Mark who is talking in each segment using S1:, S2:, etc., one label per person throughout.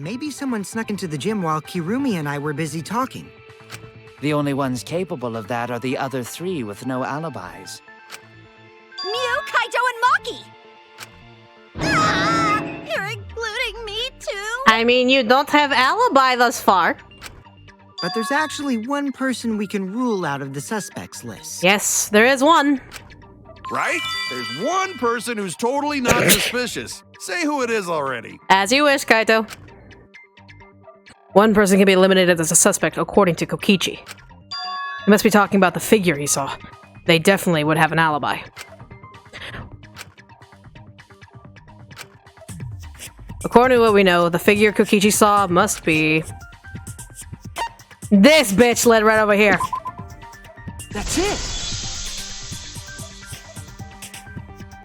S1: maybe someone snuck into the gym while Kirumi and I were busy talking.
S2: The only ones capable of that are the other three with no alibis.
S3: Mew, Kaito, and Maki! Ah, you're including me too?
S4: I mean, you don't have alibi thus far.
S1: But there's actually one person we can rule out of the suspects list.
S4: Yes, there is one.
S5: Right? There's one person who's totally not suspicious. Say who it is already.
S4: As you wish, Kaito. One person can be eliminated as a suspect, according to Kokichi. He must be talking about the figure he saw. They definitely would have an alibi. According to what we know, the figure Kokichi saw must be... this bitch led right over here.
S6: That's it!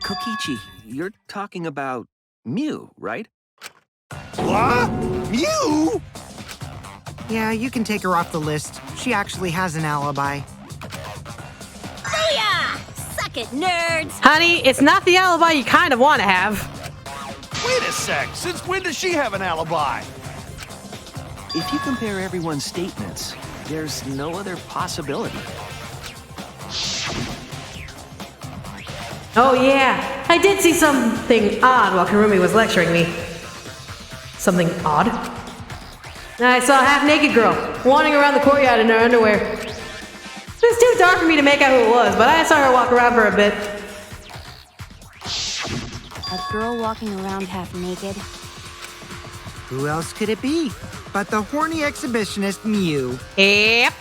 S6: Kokichi, you're talking about Mew, right?
S5: What? Mew?
S1: Yeah, you can take her off the list. She actually has an alibi.
S3: Booyah! Suck it, nerds!
S4: Honey, it's not the alibi you kind of want to have.
S5: Wait a sec. Since when does she have an alibi?
S6: If you compare everyone's statements, there's no other possibility.
S4: Oh yeah, I did see something odd while Kirumi was lecturing me. Something odd? I saw a half-naked girl wandering around the courtyard in her underwear. It was too dark for me to make out who it was, but I saw her walk around for a bit.
S3: A girl walking around half naked.
S1: Who else could it be but the horny exhibitionist Mew?
S4: Yep.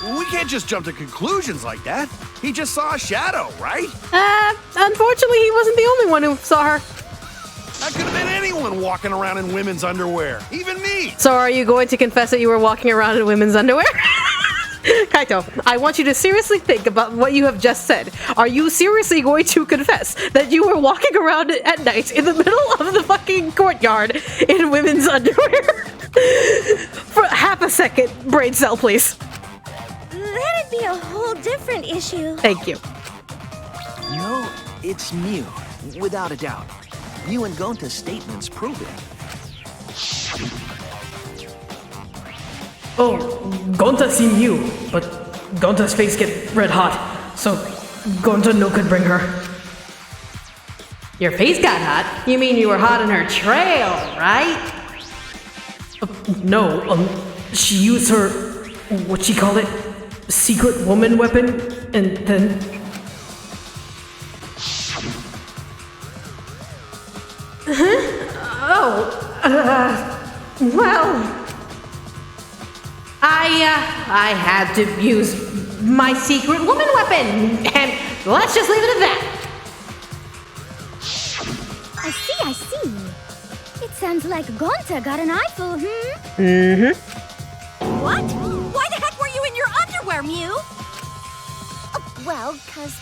S5: We can't just jump to conclusions like that. He just saw a shadow, right?
S4: Unfortunately, he wasn't the only one who saw her.
S5: That could have been anyone walking around in women's underwear. Even me.
S4: So are you going to confess that you were walking around in women's underwear? Kaito, I want you to seriously think about what you have just said. Are you seriously going to confess that you were walking around at night in the middle of the fucking courtyard in women's underwear? For half a second, brain cell, please.
S3: That'd be a whole different issue.
S4: Thank you.
S6: No, it's Mew, without a doubt. Mew and Gonta's statements prove it.
S7: Oh, Gonta seen you, but Gonta's face get red hot, so Gonta no could bring her.
S4: Your face got hot? You mean you were hot on her trail, right?
S7: No, she used her, what she called it, secret woman weapon, and then...
S4: Well... I had to use my secret woman weapon, and let's just leave it at that.
S3: I see. It sounds like Gonta got an eyeful,
S4: Mm-hmm.
S3: What? Why the heck were you in your underwear, Mew? Oh, well, 'cause,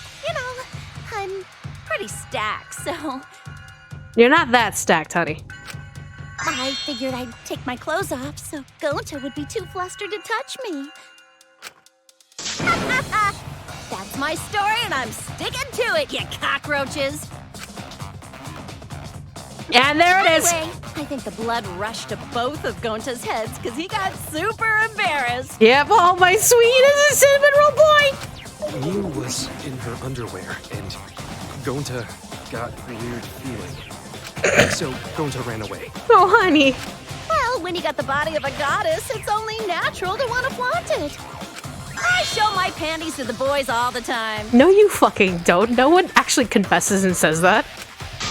S3: I'm pretty stacked, so...
S4: You're not that stacked, honey.
S3: I figured I'd take my clothes off so Gonta would be too flustered to touch me. That's my story and I'm sticking to it, you cockroaches!
S4: And there it is.
S3: Anyway, I think the blood rushed to both of Gonta's heads because he got super embarrassed.
S4: Yep, oh my sweet as a cinnamon roll boy!
S8: Mew was in her underwear, and Gonta got a weird feeling. So Gonta ran away.
S4: Oh, honey.
S3: Well, when you got the body of a goddess, it's only natural to want to flaunt it. I show my panties to the boys all the time.
S4: No, you fucking don't. No one actually confesses and says that.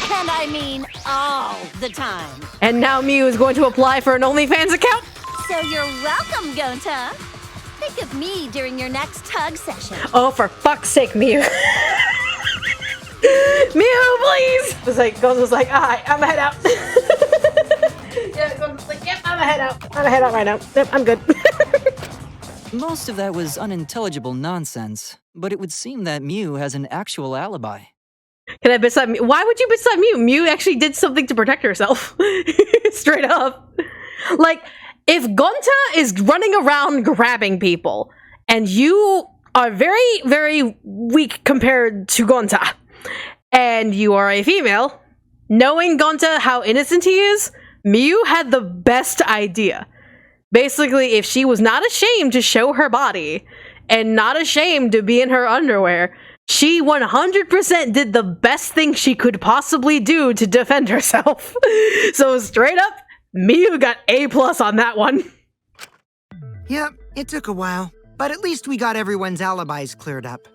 S3: And I mean all the time.
S4: And now Mew is going to apply for an OnlyFans account?
S3: So you're welcome, Gonta. Think of me during your next tug session.
S4: Oh, for fuck's sake, Mew. Mew, please! Gonza was like, alright, I'm gonna head out. Yeah, Gonza's like, yep, I'm gonna head out. I'm gonna head out right now. Yep, I'm good.
S9: Most of that was unintelligible nonsense, but it would seem that Mew has an actual alibi.
S4: Can I bitch that Mew? Why would you bitch that Mew? Mew actually did something to protect herself. Straight up. Like, if Gonta is running around grabbing people, and you are very, very weak compared to Gonta, and you are a female, knowing Gonta how innocent he is, Miu had the best idea. Basically, if she was not ashamed to show her body and not ashamed to be in her underwear, she 100% did the best thing she could possibly do to defend herself. So straight up, Miu got A+ on that one.
S1: Yep, it took a while, but at least we got everyone's alibis cleared up.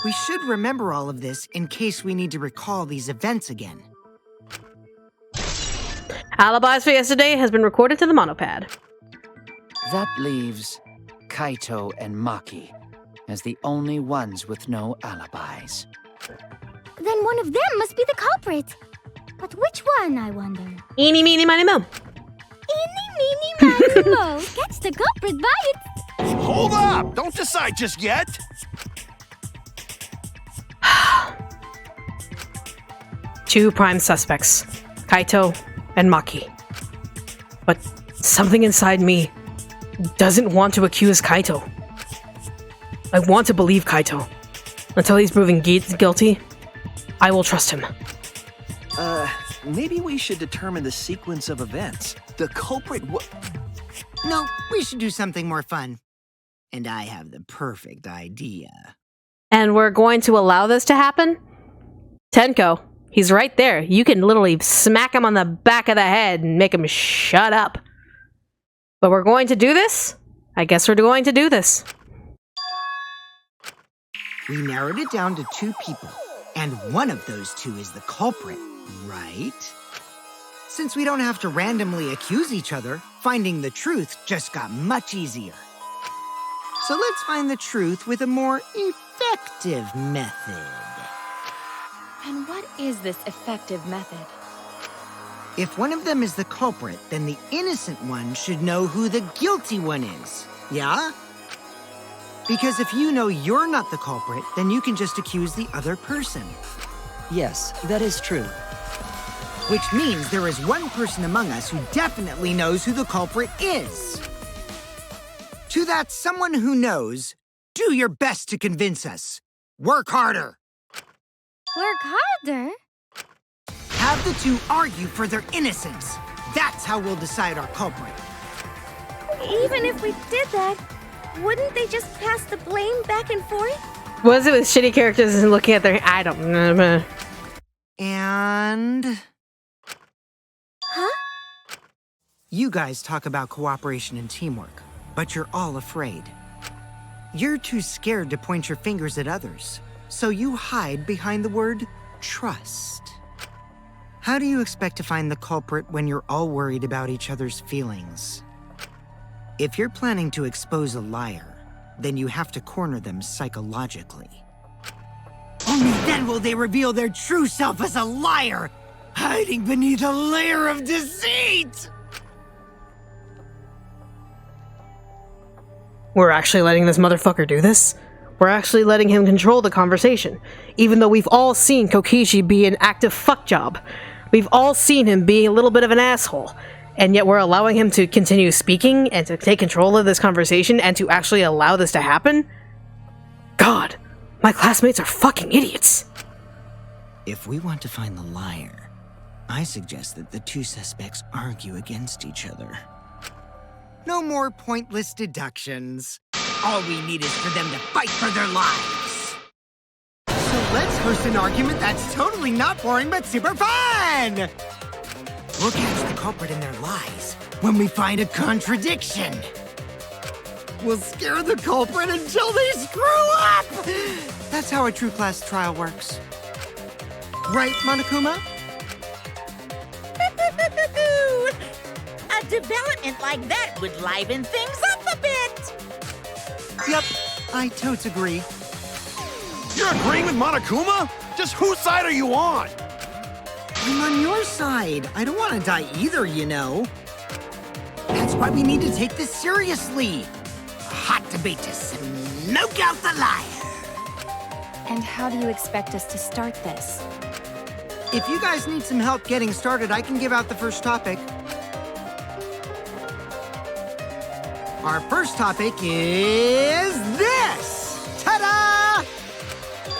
S1: We should remember all of this in case we need to recall these events again.
S4: Alibis for yesterday has been recorded to the monopad.
S2: That leaves Kaito and Maki as the only ones with no alibis.
S3: Then one of them must be the culprit. But which one, I wonder?
S4: Eeny, meeny, miny, mo.
S3: Eeny, meeny, miny, mo. Catch the culprit by its...
S5: Hold up! Don't decide just yet!
S4: 2 prime suspects, Kaito and Maki. But something inside me doesn't want to accuse Kaito. I want to believe Kaito. Until he's proven guilty, I will trust him.
S6: Maybe we should determine the sequence of events. The culprit
S1: No, we should do something more fun. And I have the perfect idea.
S4: And we're going to allow this to happen? Tenko, he's right there. You can literally smack him on the back of the head and make him shut up. But we're going to do this? I guess we're going to do this.
S1: We narrowed it down to 2 people, and one of those 2 is the culprit, right? Since we don't have to randomly accuse each other, finding the truth just got much easier. So let's find the truth with a more effective method.
S10: And what is this effective method?
S1: If one of them is the culprit, then the innocent one should know who the guilty one is, yeah? Because if you know you're not the culprit, then you can just accuse the other person.
S9: Yes, that is true.
S1: Which means there is one person among us who definitely knows who the culprit is. To that someone who knows, do your best to convince us. Work harder.
S3: Work harder?
S1: Have the 2 argue for their innocence. That's how we'll decide our culprit.
S3: Even if we did that, wouldn't they just pass the blame back and forth?
S4: What is it with shitty characters and looking at their... I don't know.
S1: And...
S3: Huh?
S1: You guys talk about cooperation and teamwork, but you're all afraid. You're too scared to point your fingers at others, so you hide behind the word trust. How do you expect to find the culprit when you're all worried about each other's feelings? If you're planning to expose a liar, then you have to corner them psychologically. Only then will they reveal their true self as a liar, hiding beneath a layer of deceit!
S4: We're actually letting this motherfucker do this? We're actually letting him control the conversation, even though we've all seen Kokichi be an active fuckjob. We've all seen him be a little bit of an asshole, and yet we're allowing him to continue speaking and to take control of this conversation and to actually allow this to happen? God, my classmates are fucking idiots.
S1: If we want to find the liar, I suggest that the 2 suspects argue against each other. No more pointless deductions. All we need is for them to fight for their lives. So let's host an argument that's totally not boring but super fun! We'll catch the culprit in their lies when we find a contradiction. We'll scare the culprit until they screw up! That's how a true class trial works. Right, Monokuma?
S11: A development like that would liven things up a bit.
S1: Yep, I totes agree.
S5: You're agreeing with Monokuma? Just whose side are you on?
S1: I'm on your side. I don't want to die either, you know. That's why we need to take this seriously. A hot debate to smoke out the liar.
S10: And how do you expect us to start this?
S1: If you guys need some help getting started, I can give out the first topic. Our first topic is this! Ta-da!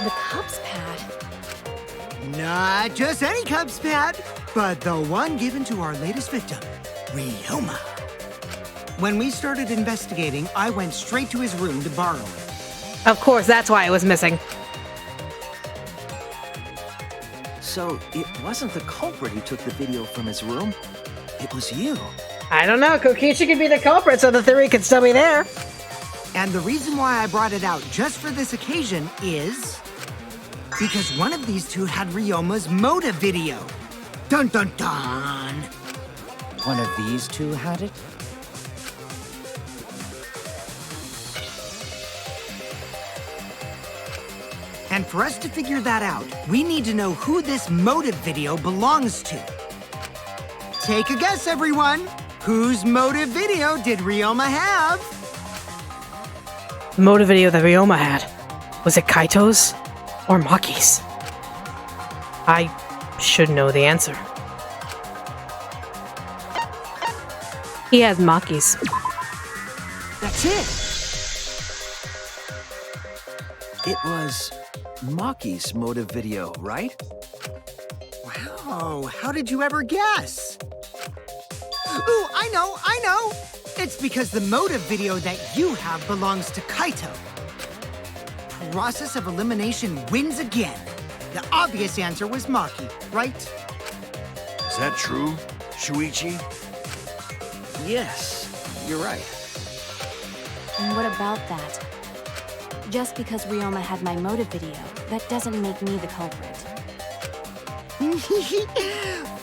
S10: The Cubs pad.
S1: Not just any Cubs pad. but the one given to our latest victim, Ryoma. When we started investigating, I went straight to his room to borrow it.
S4: Of course, that's why it was missing.
S6: So it wasn't the culprit who took the video from his room. It was you.
S4: I don't know. Kokichi could be the culprit, so the theory could still be there.
S1: And the reason why I brought it out just for this occasion is because one of these two had Ryoma's motive video. Dun dun dun!
S2: One of these two had it?
S1: And for us to figure that out, we need to know who this motive video belongs to. Take a guess, everyone. Whose motive video did Ryoma have?
S4: The motive video that Ryoma had. Was it Kaito's or Maki's? I should know the answer. He has Maki's.
S6: That's it. It was Maki's motive video, right?
S1: Wow, how did you ever guess? Ooh, I know! It's because the motive video that you have belongs to Kaito. Process of elimination wins again. The obvious answer was Maki, right?
S5: Is that true, Shuichi?
S6: Yes, you're right.
S10: And what about that? Just because Ryoma had my motive video, that doesn't make me the culprit.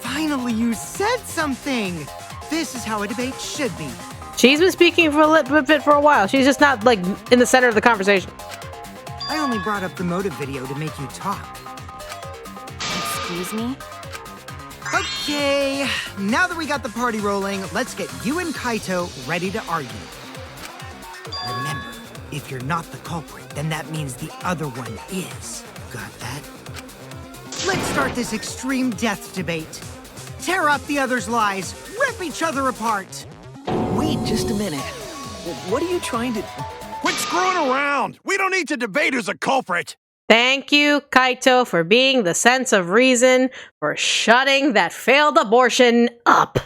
S1: Finally, you said something! This is how a debate should be.
S4: She's been speaking for a bit for a while. She's just not, like, in the center of the conversation.
S1: I only brought up the motive video to make you talk.
S10: Excuse me?
S1: Okay, now that we got the party rolling, let's get you and Kaito ready to argue. Remember, if you're not the culprit, then that means the other one is. Got that? Let's start this extreme death debate. Tear up the other's lies, rip each other apart.
S6: Wait just a minute. What are you trying to...
S5: Quit screwing around! We don't need to debate who's a culprit!
S4: Thank you, Kaito, for being the sense of reason, for shutting that failed abortion up.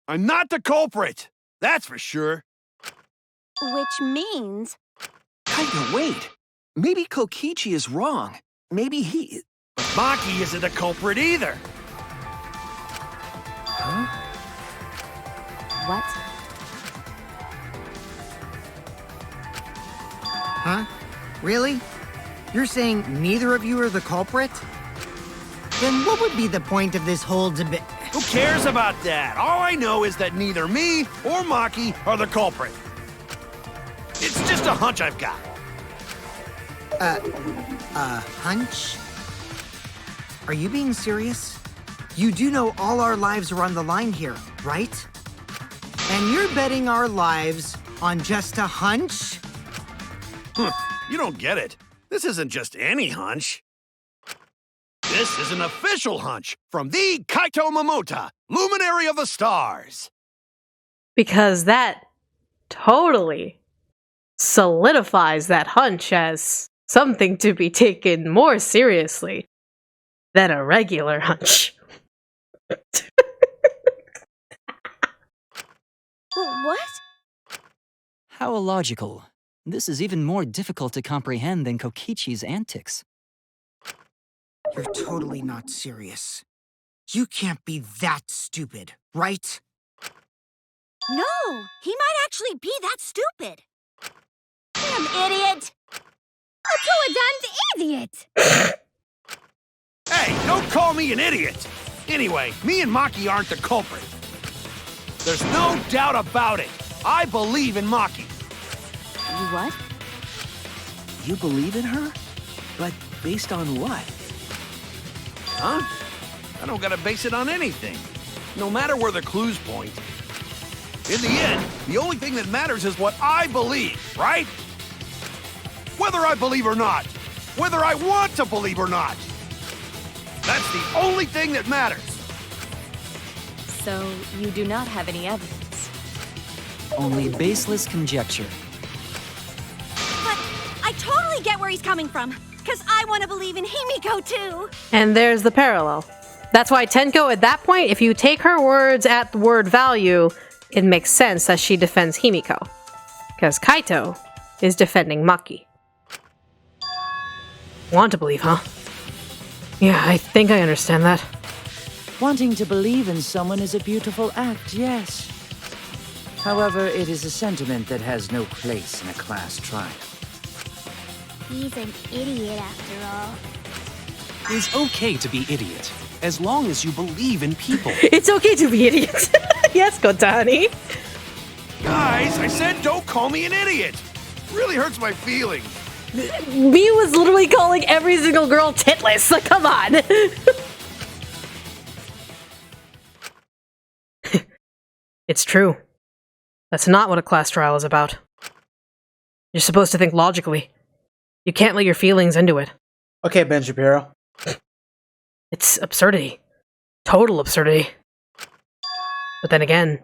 S5: I'm not the culprit! That's for sure.
S3: Which means...
S6: Kaito, wait. Maybe Kokichi is wrong. Maybe he...
S5: But Maki isn't a culprit either.
S6: Huh?
S10: What?
S1: Huh? Really? You're saying neither of you are the culprit? Then what would be the point of this whole debate?
S5: Who cares about that? All I know is that neither me or Maki are the culprit. It's just a hunch I've got.
S1: Hunch? Are you being serious? You do know all our lives are on the line here, right? And you're betting our lives on just a hunch?
S5: You don't get it. This isn't just any hunch. This is an official hunch from the Kaito Momota, Luminary of the Stars.
S4: Because that totally solidifies that hunch as something to be taken more seriously than a regular hunch.
S3: What?
S9: How illogical. This is even more difficult to comprehend than Kokichi's antics.
S1: You're totally not serious. You can't be that stupid, right?
S3: No, he might actually be that stupid. Damn idiot!
S10: A two-a-damned idiot!
S5: Hey, don't call me an idiot! Anyway, me and Maki aren't the culprit. There's no doubt about it. I believe in Maki.
S10: You what?
S6: You believe in her? But based on what?
S5: Huh? I don't gotta base it on anything. No matter where the clues point. In the end, the only thing that matters is what I believe, right? Whether I believe or not. Whether I want to believe or not. That's the only thing that matters.
S10: So, you do not have any evidence?
S9: Only baseless conjecture.
S3: But I totally get where he's coming from. Because I want to believe in Himiko too.
S4: And there's the parallel. That's why Tenko, at that point, if you take her words at the word value, it makes sense that she defends Himiko. Because Kaito is defending Maki. Want to believe, huh? Yeah, I think I understand that.
S2: Wanting to believe in someone is a beautiful act, yes. However, it is a sentiment that has no place in a class trial.
S3: He's an idiot after all.
S8: It's okay to be idiot, as long as you believe in people.
S4: It's okay to be idiots. Yes, Kotani.
S5: Guys, I said don't call me an idiot. Really hurts my feelings.
S4: Me was literally calling every single girl titless. Like, come on. It's true. That's not what a class trial is about. You're supposed to think logically. You can't let your feelings into it.
S12: Okay, Ben Shapiro.
S4: It's absurdity. Total absurdity. But then again,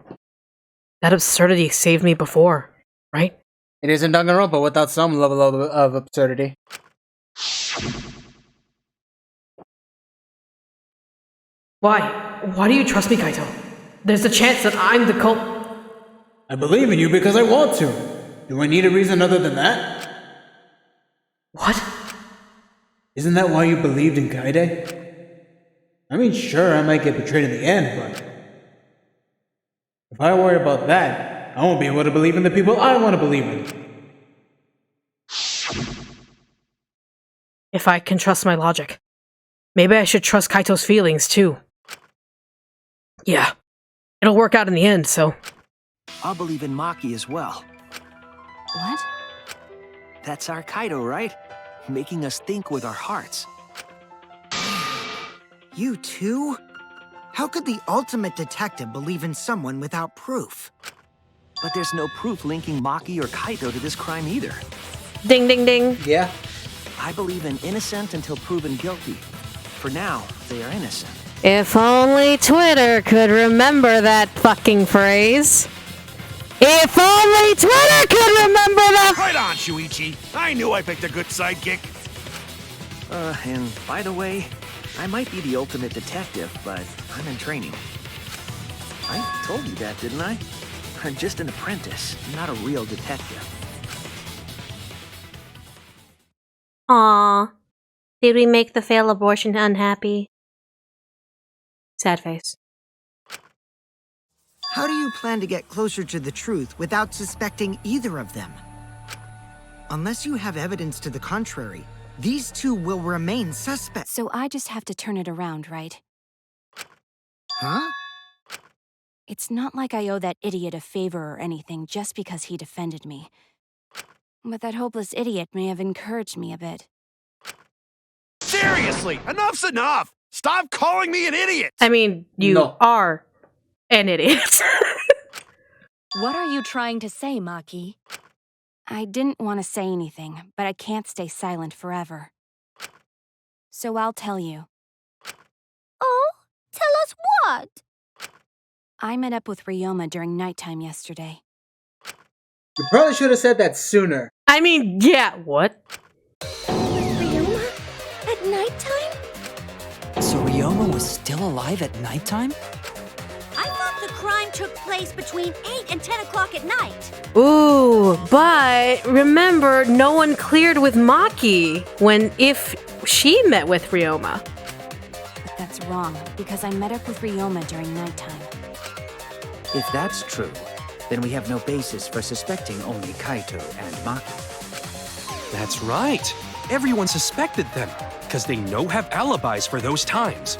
S4: that absurdity saved me before, right?
S12: It isn't DanganRonpa without some level of absurdity.
S7: Why? Why do you trust me, Kaito? There's a chance that I'm the cult.
S12: I believe in you because I want to. Do I need a reason other than that?
S7: What?
S12: Isn't that why you believed in Kaide? I mean, sure, I might get betrayed in the end, but if I worry about that, I won't be able to believe in the people I want to believe in.
S4: If I can trust my logic, maybe I should trust Kaito's feelings too. Yeah, it'll work out in the end, so...
S6: I'll believe in Maki as well.
S10: What?
S6: That's our Kaido, right? Making us think with our hearts.
S1: You too? How could the ultimate detective believe in someone without proof?
S6: But there's no proof linking Maki or Kaito to this crime either.
S4: Ding ding ding.
S12: Yeah.
S6: I believe in innocent until proven guilty. For now, they are innocent.
S4: If only Twitter could remember that fucking phrase. If only Twitter could remember that.
S5: Right on, Shuichi. I knew I picked a good sidekick.
S6: And by the way, I might be the ultimate detective, but I'm in training. I told you that, didn't I? I'm just an apprentice, not a real detective.
S4: Aww. Did we make the failed abortion unhappy? Sad face.
S1: How do you plan to get closer to the truth without suspecting either of them? Unless you have evidence to the contrary, these two will remain suspects.
S10: So I just have to turn it around, right?
S1: Huh?
S10: It's not like I owe that idiot a favor or anything just because he defended me. But that hopeless idiot may have encouraged me a bit.
S5: Seriously, enough's enough! Stop calling me an idiot!
S4: I mean, you are an idiot.
S10: What are you trying to say, Maki? I didn't want to say anything, but I can't stay silent forever. So I'll tell you.
S3: Oh, tell us what?
S10: I met up with Ryoma during nighttime yesterday.
S12: You probably should have said that sooner.
S4: I mean, yeah, what?
S3: Ryoma? At nighttime?
S9: So Ryoma was still alive at nighttime?
S3: I thought the crime took place between 8 and 10 o'clock at night.
S4: Ooh, but remember, no one cleared with Maki if she met with Ryoma.
S10: But that's wrong, because I met up with Ryoma during nighttime.
S2: If that's true, then we have no basis for suspecting only Kaito and Maki.
S8: That's right. Everyone suspected them, because they have alibis for those times.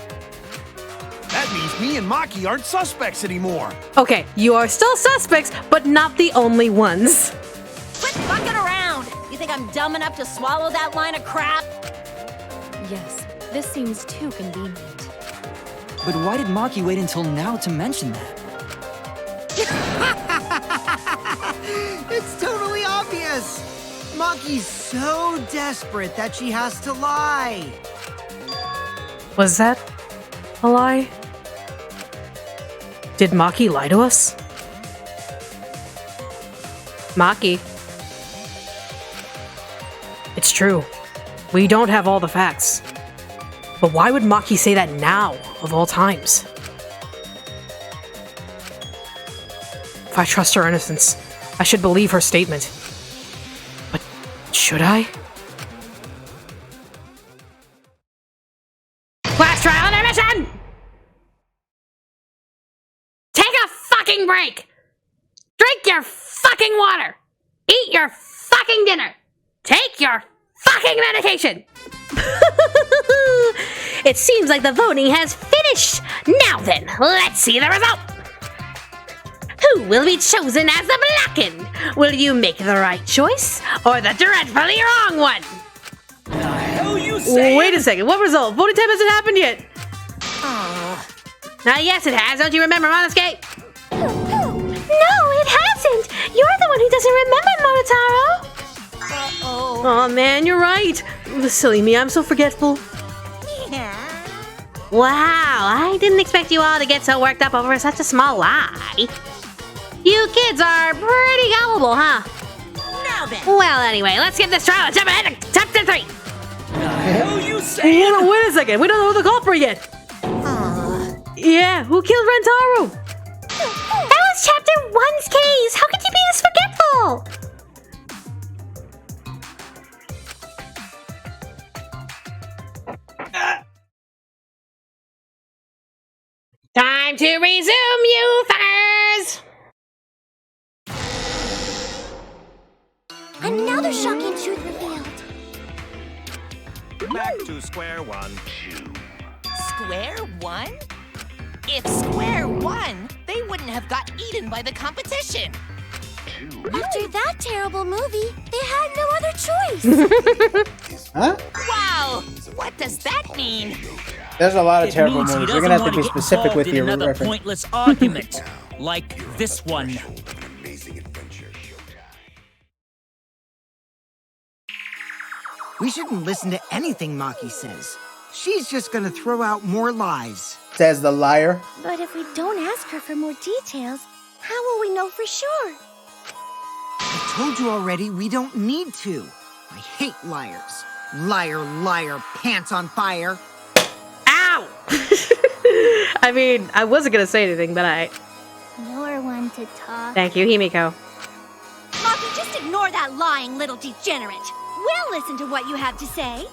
S5: That means me and Maki aren't suspects anymore.
S4: Okay, you are still suspects, but not the only ones.
S3: Quit fucking around! You think I'm dumb enough to swallow that line of crap?
S10: Yes, this seems too convenient.
S9: But why did Maki wait until now to mention that?
S1: It's totally obvious! Maki's so desperate that she has to lie.
S4: Was that a lie? Did Maki lie to us? Maki. It's true. We don't have all the facts. But why would Maki say that now, of all times? If I trust her innocence, I should believe her statement. But should I? Class trial intermission! Take a fucking break! Drink your fucking water! Eat your fucking dinner! Take your fucking medication! It seems like the voting has finished! Now then, let's see the result! Who will be chosen as the Blackened? Will you make the right choice, or the dreadfully wrong one?
S11: The hell you say?
S4: Wait a second, what result? Voting time hasn't happened yet! Yes it has, don't you remember, Monosuke?
S3: No, it hasn't! You're the one who doesn't remember, Monotaro!
S11: Uh-oh.
S4: Oh man, you're right! Silly me, I'm so forgetful.
S11: Yeah.
S4: Wow, I didn't expect you all to get so worked up over such a small lie. You kids are pretty gullible, huh?
S11: Now then.
S4: Well, anyway, let's get this trial and jump ahead to chapter 3.
S11: The hell you say?
S4: Wait a second, we don't know the culprit yet. Yeah, who killed Rentaro?
S3: That was Chapter 1's case! How could you be this forgetful?
S4: Time to resume, you fuckers!
S3: Another shocking truth revealed.
S13: Back to square one.
S11: Square one? If Square won, they wouldn't have got eaten by the competition.
S3: After that terrible movie, they had no other choice.
S12: Huh?
S11: Wow! What does that mean?
S12: There's a lot of
S14: It
S12: terrible
S14: means he
S12: movies. You're gonna have to
S14: doesn't
S12: be
S14: wanna get
S12: specific with
S14: involved in
S12: your
S14: another
S12: reference.
S14: pointless argument, like this one.
S1: We shouldn't listen to anything Maki says. She's just gonna throw out more lies.
S12: Says the liar.
S3: But if we don't ask her for more details, how will we know for sure?
S1: I told you already, we don't need to. I hate liars. Liar, liar, pants on fire.
S4: Ow! I mean, I wasn't gonna say anything, but
S3: You're one to talk.
S4: Thank you, Himiko.
S3: Maki, just ignore that lying little degenerate. We'll listen to what you have to say.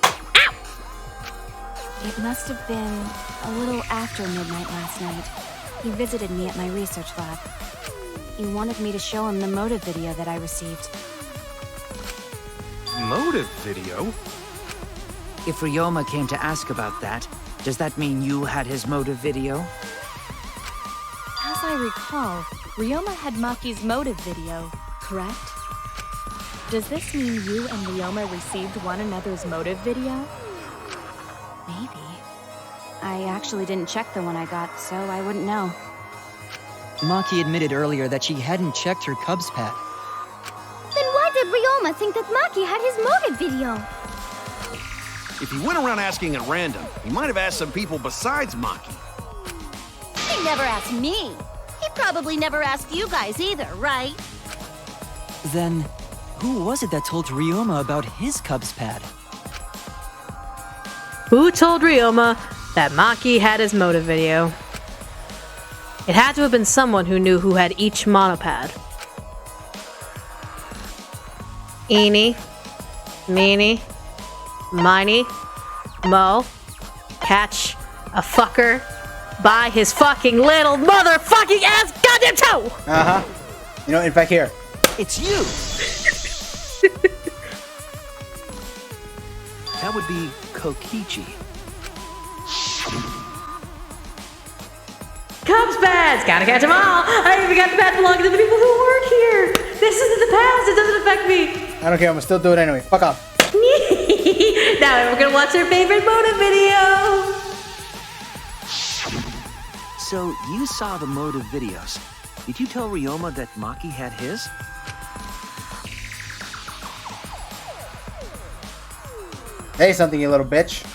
S10: It must have been a little after midnight last night. He visited me at my research lab. He wanted me to show him the motive video that I received.
S8: Motive video?
S2: If Ryoma came to ask about that, does that mean you had his motive video?
S10: As I recall, Ryoma had Maki's motive video, correct? Does this mean you and Ryoma received one another's motive video? Maybe. I actually didn't check the one I got, so I wouldn't know.
S9: Maki admitted earlier that she hadn't checked her Cubs pad.
S3: Then why did Ryoma think that Maki had his motive video?
S5: If he went around asking at random, he might have asked some people besides Maki.
S3: He never asked me. He probably never asked you guys either, right?
S9: Then, who was it that told Ryoma about his Cubs pad?
S4: Who told Ryoma that Maki had his motive video? It had to have been someone who knew who had each monopad. Eeny, meeny, miny, mo, catch a fucker by his fucking little motherfucking ass goddamn toe!
S12: Uh-huh. You know, in fact, here.
S9: It's you!
S6: That would be Kokichi.
S4: Cubs pads! Gotta catch them all! I even got the pad belonging to the people who work here! This isn't the past, it doesn't affect me!
S12: I don't care, I'm gonna still do it anyway. Fuck off.
S4: Now we're gonna watch their favorite motive video!
S6: So, you saw the motive videos. Did you tell Ryoma that Maki had his?
S12: Say something, you little bitch.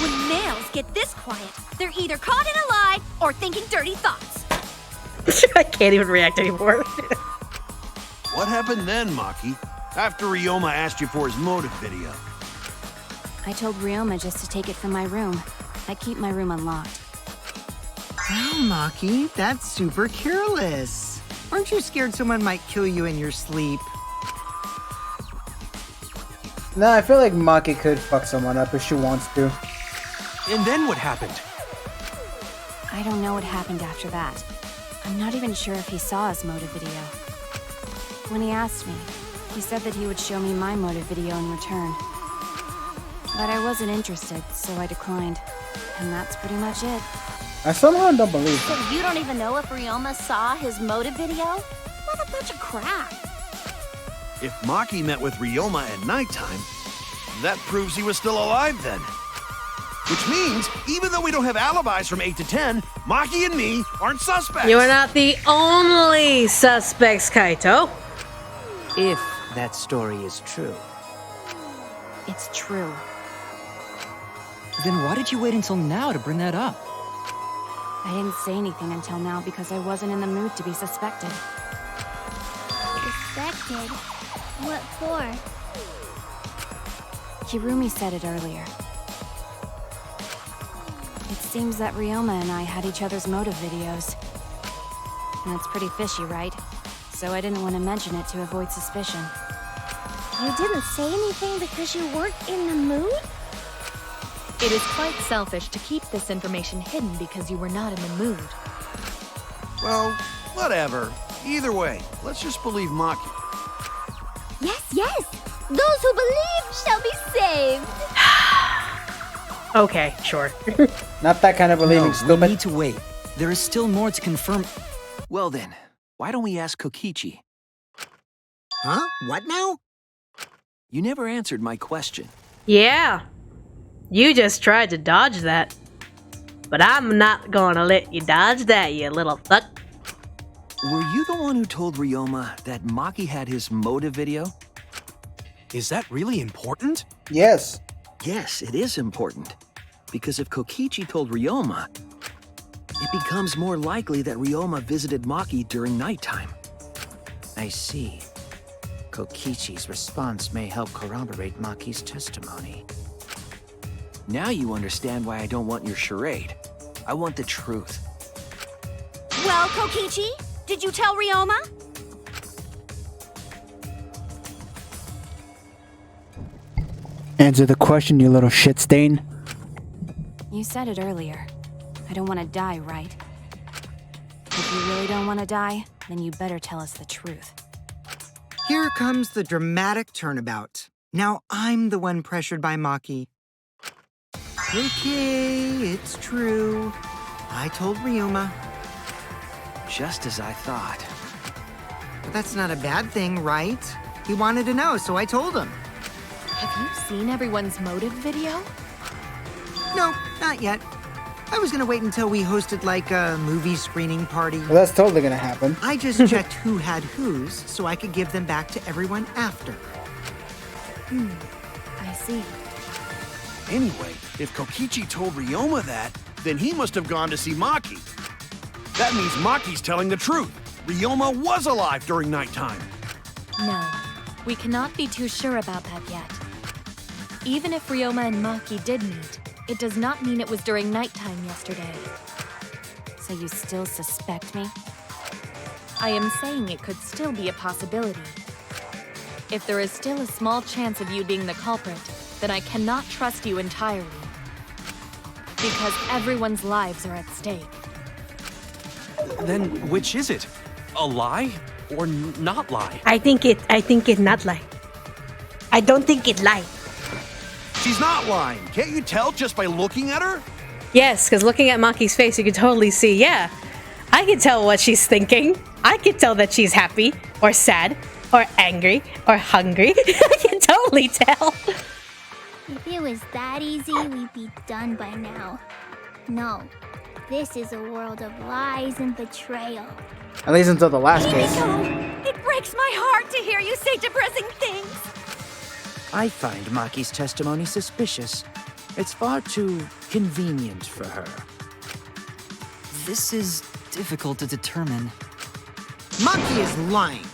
S3: When males get this quiet, they're either caught in a lie or thinking dirty thoughts.
S4: I can't even react anymore.
S5: What happened then, Maki? After Ryoma asked you for his motive video?
S10: I told Ryoma just to take it from my room. I keep my room unlocked.
S1: Wow, Maki, that's super careless. Aren't you scared someone might kill you in your sleep?
S12: Nah, I feel like Maki could fuck someone up if she wants to.
S8: And then what happened?
S10: I don't know what happened after that. I'm not even sure if he saw his motive video. When he asked me, he said that he would show me my motive video in return. But I wasn't interested, so I declined. And that's pretty much it.
S12: I somehow don't believe
S3: So
S12: that.
S3: you don't even know if Ryoma saw his motive video? What a bunch of crap.
S5: If Maki met with Ryoma at nighttime, that proves he was still alive then. Which means, even though we don't have alibis from 8 to 10, Maki and me aren't suspects.
S4: You are not the only suspects, Kaito.
S2: If that story is true.
S10: It's true.
S9: Then why did you wait until now to bring that up?
S10: I didn't say anything until now because I wasn't in the mood to be suspected.
S3: Suspected? What for?
S10: Kirumi said it earlier. It seems that Ryoma and I had each other's motive videos. And it's pretty fishy, right? So I didn't want to mention it to avoid suspicion.
S3: You didn't say anything because you weren't in the mood?
S10: It is quite selfish to keep this information hidden because you were not in the mood.
S5: Well, whatever. Either way, let's just believe Maki.
S3: Yes, yes! Those who believe shall be saved!
S4: Okay, sure.
S12: Not that kind of believing,
S9: No,
S12: stupid.
S9: we need to wait. There is still more to confirm.
S6: Well then, why don't we ask Kokichi?
S1: Huh? What now?
S6: You never answered my question.
S4: Yeah. You just tried to dodge that. But I'm not gonna let you dodge that, you little fuck.
S6: Were you the one who told Ryoma that Maki had his motive video?
S8: Is that really important?
S12: Yes.
S6: Yes, it is important. Because if Kokichi told Ryoma, it becomes more likely that Ryoma visited Maki during nighttime.
S2: I see. Kokichi's response may help corroborate Maki's testimony.
S6: Now you understand why I don't want your charade. I want the truth.
S3: Well, Kokichi, did you tell Ryoma?
S12: Answer the question, you little shit stain.
S10: You said it earlier. I don't want to die, right? If you really don't want to die, then you better tell us the truth.
S1: Here comes the dramatic turnabout. Now I'm the one pressured by Maki. Okay, it's true. I told Ryoma.
S6: Just as I thought.
S1: But that's not a bad thing, right? He wanted to know, so I told him.
S10: Have you seen everyone's motive video?
S1: No, not yet. I was gonna wait until we hosted like a movie screening party.
S12: Well, that's totally gonna happen.
S1: I just checked who had whose so I could give them back to everyone after.
S10: I see.
S5: Anyway, if Kokichi told Ryoma that, then he must have gone to see Maki. That means Maki's telling the truth. Ryoma was alive during nighttime.
S10: No, we cannot be too sure about that yet. Even if Ryoma and Maki did meet, it does not mean it was during nighttime yesterday. So you still suspect me? I am saying it could still be a possibility. If there is still a small chance of you being the culprit, then I cannot trust you entirely. Because everyone's lives are at stake.
S8: Then which is it? A lie or not lie?
S4: I think it not lie. I don't think it lie.
S5: She's not lying. Can't you tell just by looking at her?
S4: Yes, because looking at Maki's face, you can totally see, yeah. I can tell what she's thinking. I can tell that she's happy, or sad, or angry, or hungry. I can totally tell.
S13: If it was that easy, we'd be done by now. No, this is a world of lies and betrayal.
S12: At least until the last case.
S3: It breaks my heart to hear you say depressing things.
S2: I find Maki's testimony suspicious. It's far too convenient for her.
S9: This is difficult to determine.
S1: Maki is lying.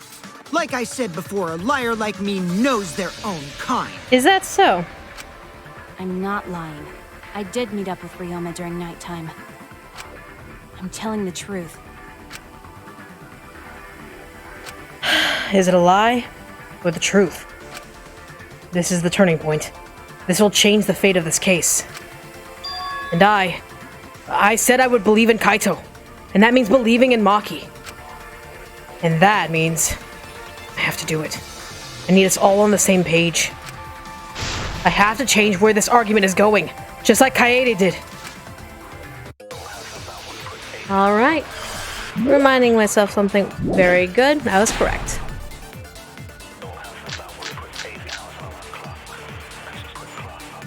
S1: Like I said before, a liar like me knows their own kind.
S4: Is that so?
S10: I'm not lying. I did meet up with Ryoma during nighttime. I'm telling the truth.
S4: Is it a lie or the truth? This is the turning point. This will change the fate of this case. And I said I would believe in Kaito. And that means believing in Maki. And that means I have to do it. I need us all on the same page. I have to change where this argument is going, just like Kaede did. Alright. Reminding myself something very good. I was correct.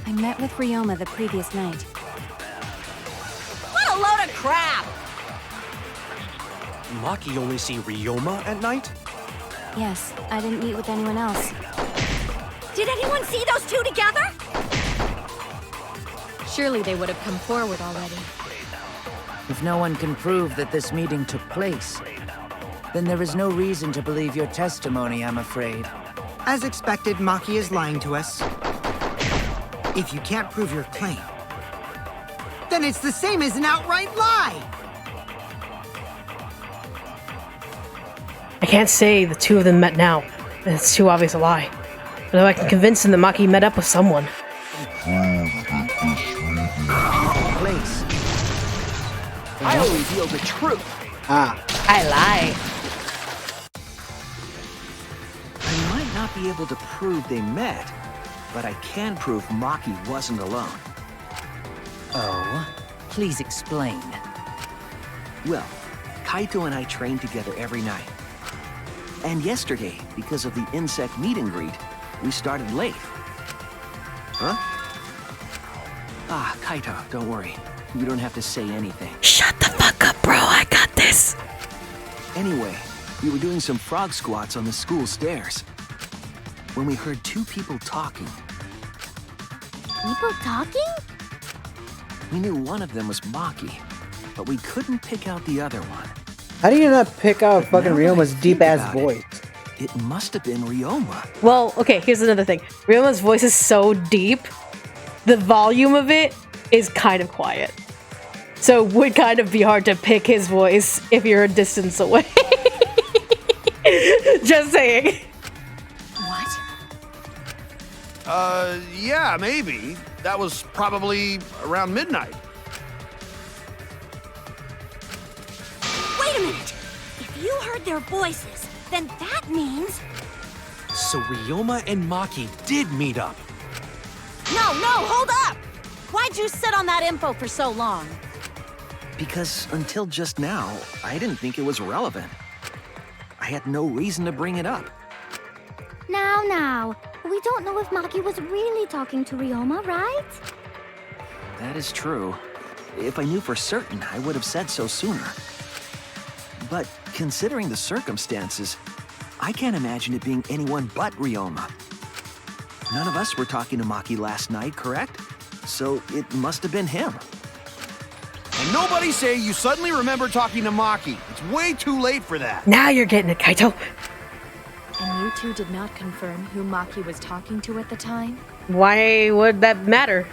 S10: I met with Ryoma the previous night.
S3: What a load of crap!
S8: Maki only see Ryoma at night?
S10: Yes, I didn't meet with anyone else.
S3: Did anyone see those two together?
S10: Surely they would have come forward already.
S2: If no one can prove that this meeting took place, then there is no reason to believe your testimony, I'm afraid.
S1: As expected, Maki is lying to us. If you can't prove your claim, then it's the same as an outright lie!
S4: I can't say the two of them met now. It's too obvious a lie. But if I can convince them that Maki met up with someone.
S2: Place.
S6: I will reveal the truth.
S4: I lie.
S6: I might not be able to prove they met, but I can prove Maki wasn't alone.
S2: Oh? Please explain.
S6: Well, Kaito and I train together every night. And yesterday, because of the insect meet and greet, we started late. Huh? Kaito, don't worry. You don't have to say anything.
S4: Shut the fuck up, bro. I got this.
S6: Anyway, we were doing some frog squats on the school stairs when we heard two people talking.
S13: People talking?
S6: We knew one of them was Maki, but we couldn't pick out the other one.
S12: How do you not pick out fucking Ryoma's deep-ass voice?
S6: It must have been Ryoma.
S4: Well, okay, here's another thing. Ryoma's voice is so deep, the volume of it is kind of quiet. So it would kind of be hard to pick his voice if you're a distance away. Just saying.
S3: What?
S5: Yeah, maybe. That was probably around midnight.
S3: Wait a minute! If you heard their voices, then that means...
S8: So Ryoma and Maki did meet up.
S3: No, hold up! Why'd you sit on that info for so long?
S6: Because until just now, I didn't think it was relevant. I had no reason to bring it up.
S13: Now, we don't know if Maki was really talking to Ryoma, right?
S6: That is true. If I knew for certain, I would have said so sooner. But considering the circumstances, I can't imagine it being anyone but Ryoma. None of us were talking to Maki last night, correct? So it must have been him.
S5: And nobody say you suddenly remember talking to Maki. It's way too late for that.
S4: Now you're getting it, Kaito.
S10: And you two did not confirm who Maki was talking to at the time?
S4: Why would that matter?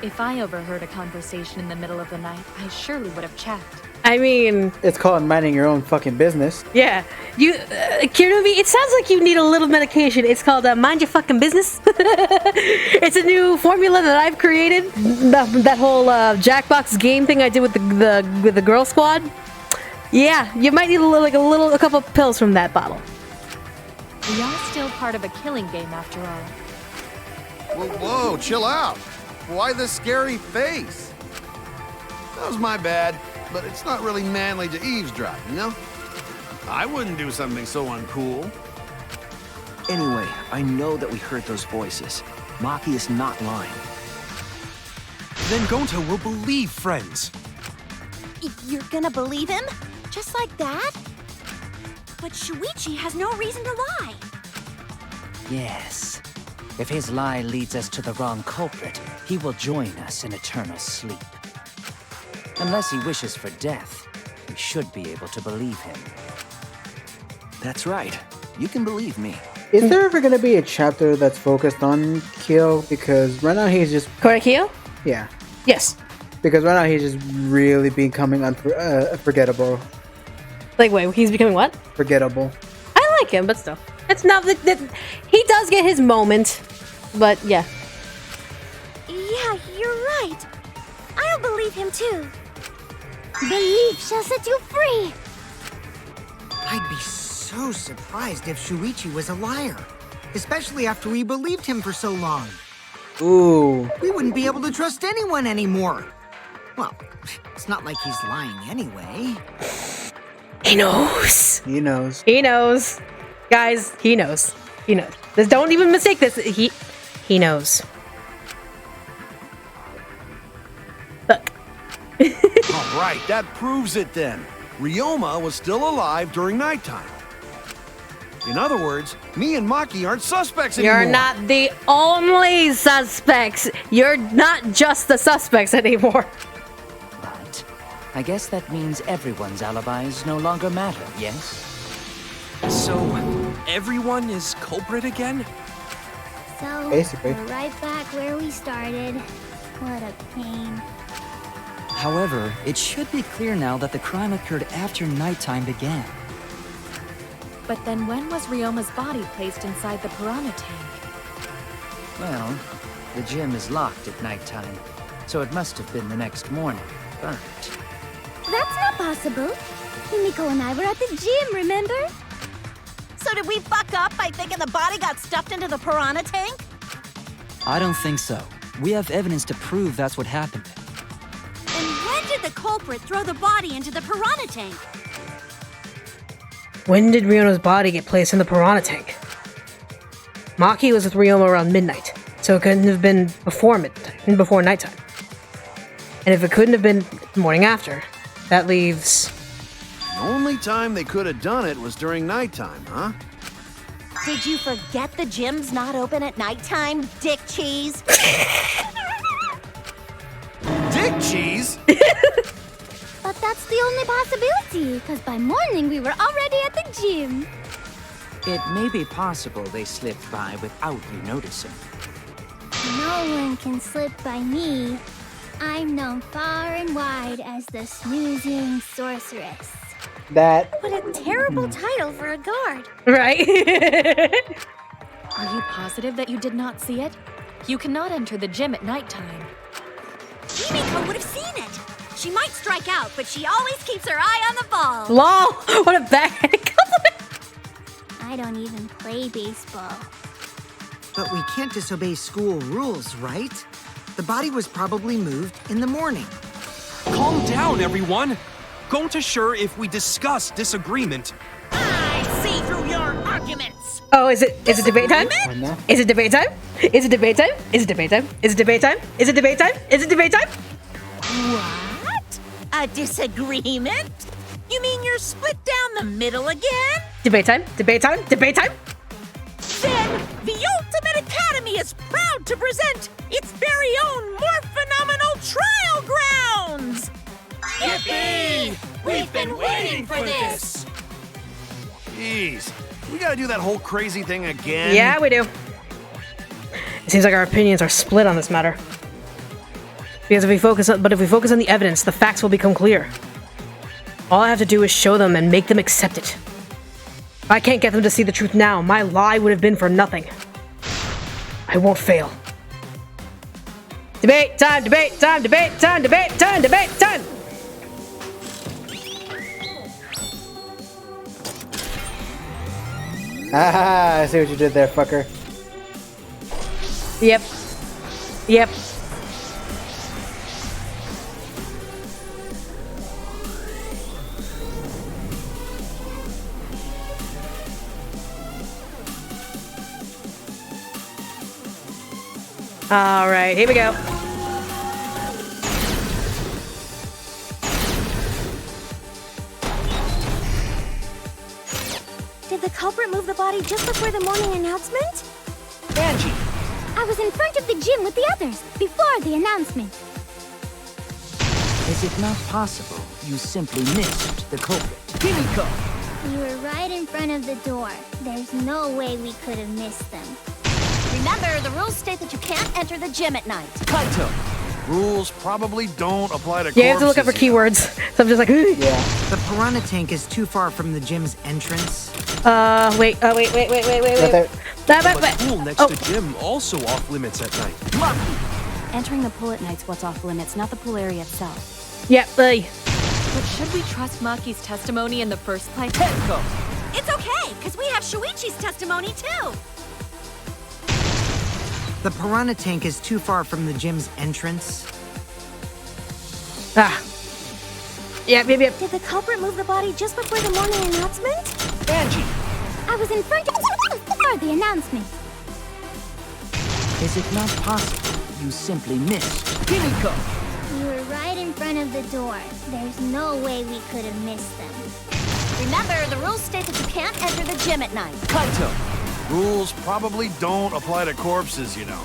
S10: If I overheard a conversation in the middle of the night, I surely would have checked.
S4: I mean...
S12: It's called minding your own fucking business.
S4: Yeah. Kirubi, it sounds like you need a little medication. It's called Mind Your Fucking Business. It's a new formula that I've created. That whole Jackbox game thing I did with the girl squad. Yeah, you might need a couple pills from that bottle.
S10: We are still part of a killing game after all.
S5: Whoa, chill out. Why the scary face? That was my bad, but it's not really manly to eavesdrop, you know? I wouldn't do something so uncool.
S6: Anyway, I know that we heard those voices. Maki is not lying.
S8: Then Gonta will believe friends.
S3: You're gonna believe him? Just like that? But Shuichi has no reason to lie.
S2: Yes. If his lie leads us to the wrong culprit, he will join us in eternal sleep. Unless he wishes for death, we should be able to believe him.
S6: That's right. You can believe me.
S12: Is there ever gonna be a chapter that's focused on Kyo? Because right now he's just
S4: Kyo?
S12: Yeah.
S4: Yes.
S12: Because right now he's just really becoming unforgettable.
S4: Like, wait, he's becoming what?
S12: Forgettable.
S4: I like him, but still, it's not that he does get his moment, but yeah.
S3: Yeah, you're right. I'll believe him too. Belief shall set you free.
S1: I'd be so surprised if Shuichi was a liar. Especially after we believed him for so long.
S12: Ooh.
S1: We wouldn't be able to trust anyone anymore. Well, it's not like he's lying anyway.
S4: He knows.
S12: He knows.
S4: He knows. Guys, he knows. He knows. Don't even mistake this. He knows. Look.
S5: All right, that proves it then. Ryoma was still alive during nighttime. In other words, me and Maki aren't suspects anymore.
S4: You're not the only suspects. You're not just the suspects anymore.
S2: But I guess that means everyone's alibis no longer matter, yes?
S8: So, everyone is culprit again?
S13: So,
S12: Basically.
S13: we're right back where we started. What a pain.
S9: However, it should be clear now that the crime occurred after nighttime began.
S10: But then when was Ryoma's body placed inside the piranha tank?
S2: Well, the gym is locked at nighttime, so it must have been the next morning. But
S13: That's not possible. Himiko and I were at the gym, remember?
S3: So did we fuck up by thinking the body got stuffed into the piranha tank?
S9: I don't think so. We have evidence to prove that's what happened.
S3: And when did the culprit throw the body into the piranha tank?
S4: When did Ryoma's body get placed in the piranha tank? Maki was with Ryoma around midnight, so it couldn't have been before nighttime. And if it couldn't have been the morning after, that leaves...
S5: The only time they could have done it was during nighttime, huh?
S3: Did you forget the gym's not open at nighttime, dick cheese?
S5: Dick cheese?
S13: But that's the only possibility, because by morning we were already at the gym.
S2: it may be possible they slipped by without you noticing.
S13: No one can slip by me. I'm known far and wide as the snoozing sorceress.
S12: That.
S3: What a terrible title for a guard.
S4: Right?
S10: Are you positive that you did not see it? You cannot enter the gym at nighttime.
S3: Himiko would have seen it. She might strike out, but she always keeps her eye on the ball.
S4: LOL! What a bag!
S13: I don't even play baseball.
S1: But we can't disobey school rules, right? The body was probably moved in the morning.
S8: Calm down, everyone. Gonta's sure if we discuss disagreement.
S11: I see through your arguments.
S4: Oh, is it debate time? Is it debate time? Is it debate time? Is it debate time? Is it debate time? Is it debate time? Is it debate time?
S11: What? A disagreement? You mean you're split down the middle again?
S4: Debate time? Debate time? Debate time?
S11: Then the Ultimate Academy is proud to present its very own more phenomenal trial grounds! Yippee! We've been waiting for this!
S5: Jeez, we gotta do that whole crazy thing again?
S4: Yeah, we do. It seems like our opinions are split on this matter. Because if we focus on the evidence, the facts will become clear. All I have to do is show them and make them accept it. If I can't get them to see the truth now, my lie would have been for nothing. I won't fail. Debate time, debate time, debate time, debate time, debate time!
S12: Ah, I see what you did there, fucker.
S4: Yep. Yep. All right, here we go.
S3: Did the culprit move the body just before the morning announcement?
S5: Angie!
S13: I was in front of the gym with the others, before the announcement.
S2: Is it not possible you simply missed the culprit?
S14: Himiko!
S13: We were right in front of the door. There's no way we could have missed them.
S3: Remember, the rules state that you can't enter the gym at night.
S5: Kaito, rules probably don't apply to
S4: Yeah, you have to look up for
S5: corpses.
S4: keywords. So I'm just like,
S12: Yeah.
S1: The piranha tank is too far from the gym's entrance.
S4: wait.
S12: Right there.
S4: That,
S8: But pool next
S4: oh.
S8: to gym also off limits at night.
S10: Entering the pool at night's what's off limits, not the pool area itself.
S4: Yeah,
S10: But should we trust Maki's testimony in the first place?
S3: It's okay, because we have Shuichi's testimony too.
S1: The piranha tank is too far from the gym's entrance.
S4: Yep.
S3: Did the culprit move the body just before the morning announcement?
S5: Angie!
S13: I was in front of the announcement.
S2: Is it not possible you simply missed?
S14: Kimiko!
S13: We were right in front of the door. There's no way we could have missed them.
S3: Remember, the rules state that you can't enter the gym at night.
S5: Kaito, rules probably don't apply to corpses, you know.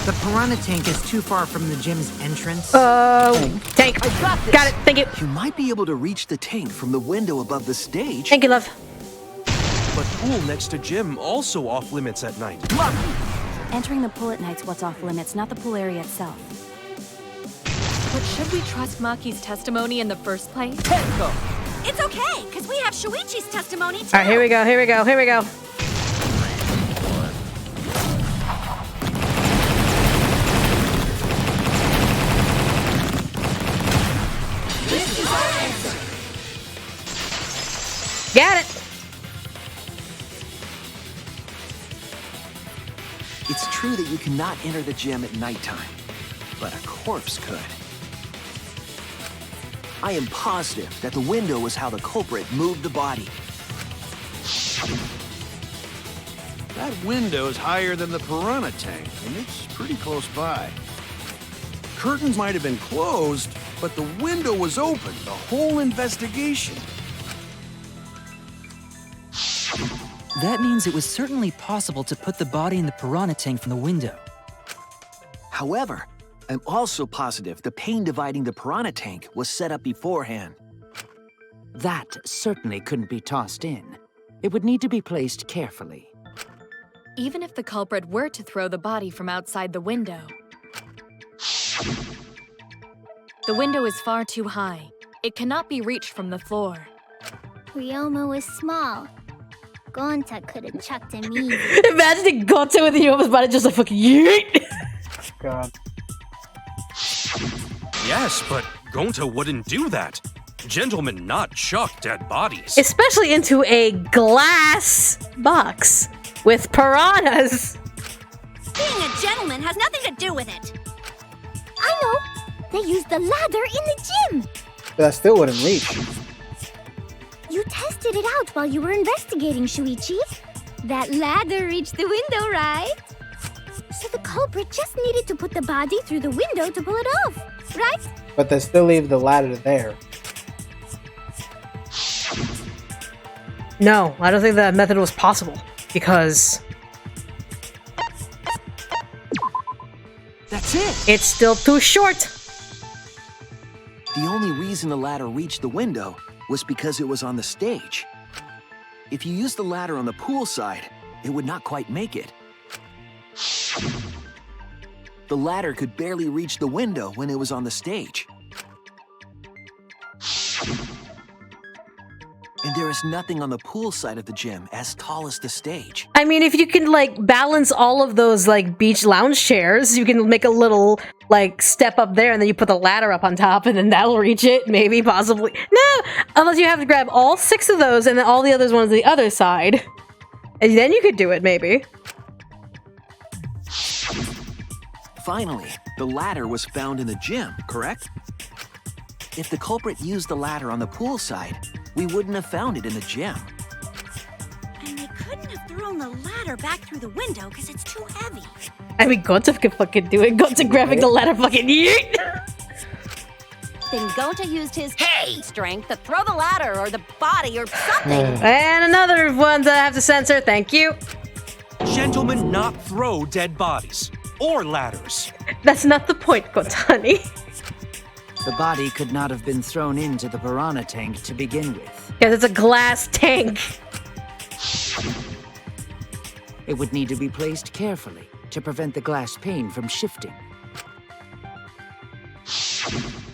S1: The piranha tank is too far from the gym's entrance.
S4: Tank. Got it. Thank you.
S6: You might be able to reach the tank from the window above the stage.
S4: Thank you, love.
S8: But pool next to gym also off limits at night.
S10: Entering the pool at night's what's off limits, not the pool area itself. But should we trust Maki's testimony in the first place?
S3: It's okay, because we have Shuichi's testimony too.
S4: All right, here we go. Got it.
S6: It's true that you cannot enter the gym at nighttime, but a corpse could. I am positive that the window was how the culprit moved the body.
S5: That window is higher than the piranha tank, and it's pretty close by. Curtains might have been closed, but the window was open the whole investigation.
S9: That means it was certainly possible to put the body in the piranha tank from the window.
S6: However, I'm also positive the pane dividing the piranha tank was set up beforehand.
S2: That certainly couldn't be tossed in. It would need to be placed carefully.
S10: Even if the culprit were to throw the body from outside the window. The window is far too high. It cannot be reached from the floor.
S13: Ryoma was small. Gonta could have chucked him easy.
S4: Imagine the Gonta with Ryoma's body just like fucking yeet.
S12: God.
S8: Yes, but Gonta wouldn't do that. Gentlemen not chuck dead bodies.
S4: Especially into a glass box with piranhas.
S3: Being a gentleman has nothing to do with it.
S13: I know! They used the ladder in the gym!
S12: But that still wouldn't reach.
S13: You tested it out while you were investigating, Shuichi. That ladder reached the window, right? So the culprit just needed to put the body through the window to pull it off, right?
S12: But they still leave the ladder there.
S4: No, I don't think that method was possible because
S6: That's it!
S4: it's still too short.
S6: The only reason the ladder reached the window was because it was on the stage. If you used the ladder on the pool side, it would not quite make it. The ladder could barely reach the window when it was on the stage. And there is nothing on the pool side of the gym as tall as the stage.
S4: I mean, if you can like balance all of those like beach lounge chairs, you can make a little like step up there and then you put the ladder up on top and then that'll reach it, maybe, possibly. No, unless you have to grab all 6 of those and then all the others ones on the other side. And then you could do it, maybe.
S6: Finally, the ladder was found in the gym, correct? If the culprit used the ladder on the pool side, we wouldn't have found it in the gym.
S3: And they couldn't have thrown the ladder back through the window because it's too heavy.
S4: I mean, Gonta can fucking do it. Gonta grabbing the ladder fucking yeet.
S3: Then Gonta used his strength to throw the ladder or the body or something.
S4: And another one that I have to censor, thank you.
S8: Gentlemen not throw dead bodies or ladders.
S4: That's not the point, Gonta, honey.
S2: The body could not have been thrown into the piranha tank to begin with.
S4: Because it's a glass tank.
S2: It would need to be placed carefully to prevent the glass pane from shifting.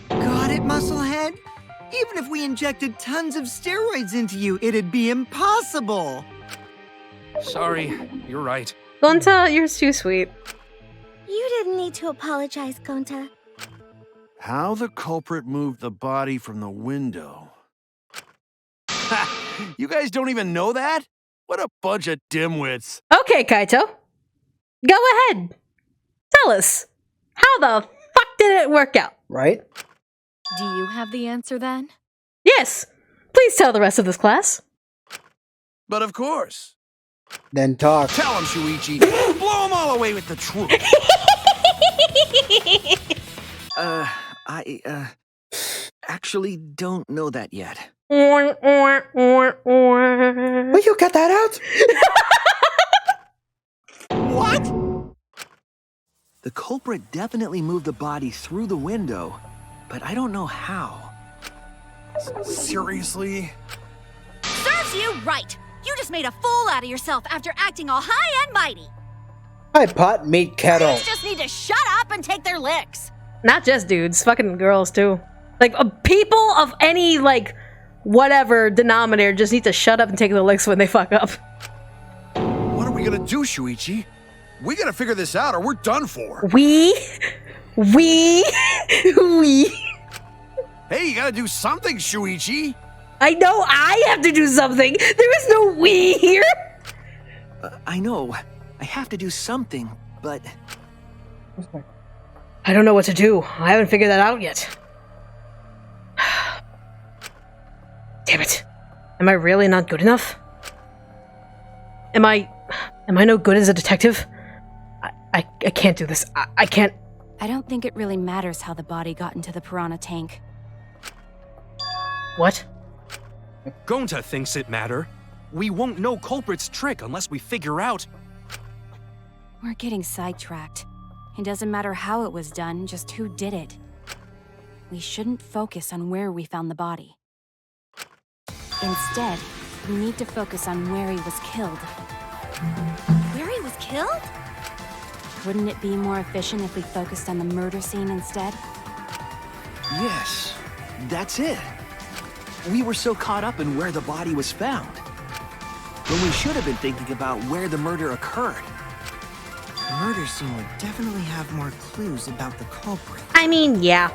S1: Got it, Musclehead? Even if we injected tons of steroids into you, it'd be impossible.
S8: Sorry, you're right.
S4: Gonta, you're too sweet.
S13: You didn't need to apologize, Gonta.
S5: How the culprit moved the body from the window. Ha! You guys don't even know that? What a bunch of dimwits.
S4: Okay, Kaito. Go ahead. Tell us. How the fuck did it work out?
S10: Right? Do you have the answer then?
S4: Yes. Please tell the rest of this class.
S5: But of course.
S12: Then talk.
S5: Tell him, Shuichi. Blow them all away with the truth.
S6: I actually don't know that yet.
S12: Will you cut that out?
S6: What? The culprit definitely moved the body through the window, but I don't know how.
S5: Seriously?
S3: Serves you right. You just made a fool out of yourself after acting all high and mighty.
S12: Hi, pot, meat, kettle.
S3: Dudes just need to shut up and take their licks.
S4: Not just dudes, fucking girls too. Like, people of any, like, whatever denominator just need to shut up and take the licks when they fuck up.
S5: What are we gonna do, Shuichi? We gotta figure this out or we're done for.
S4: We.
S5: Hey, you gotta do something, Shuichi.
S4: I know I have to do something. There is no we here.
S6: I know. I have to do something, but...
S4: I don't know what to do. I haven't figured that out yet. Damn it. Am I really not good enough? Am I no good as a detective? I can't do this. I can't...
S10: I don't think it really matters how the body got into the piranha tank.
S4: What?
S8: Gonta thinks it matter. We won't know culprit's trick unless we figure out...
S10: We're getting sidetracked. It doesn't matter how it was done, just who did it. We shouldn't focus on where we found the body. Instead, we need to focus on where he was killed.
S3: Where he was killed?
S10: Wouldn't it be more efficient if we focused on the murder scene instead?
S6: Yes, that's it. We were so caught up in where the body was found, when we should have been thinking about where the murder occurred.
S1: The murder scene would definitely have more clues about the culprit.
S4: I mean, yeah.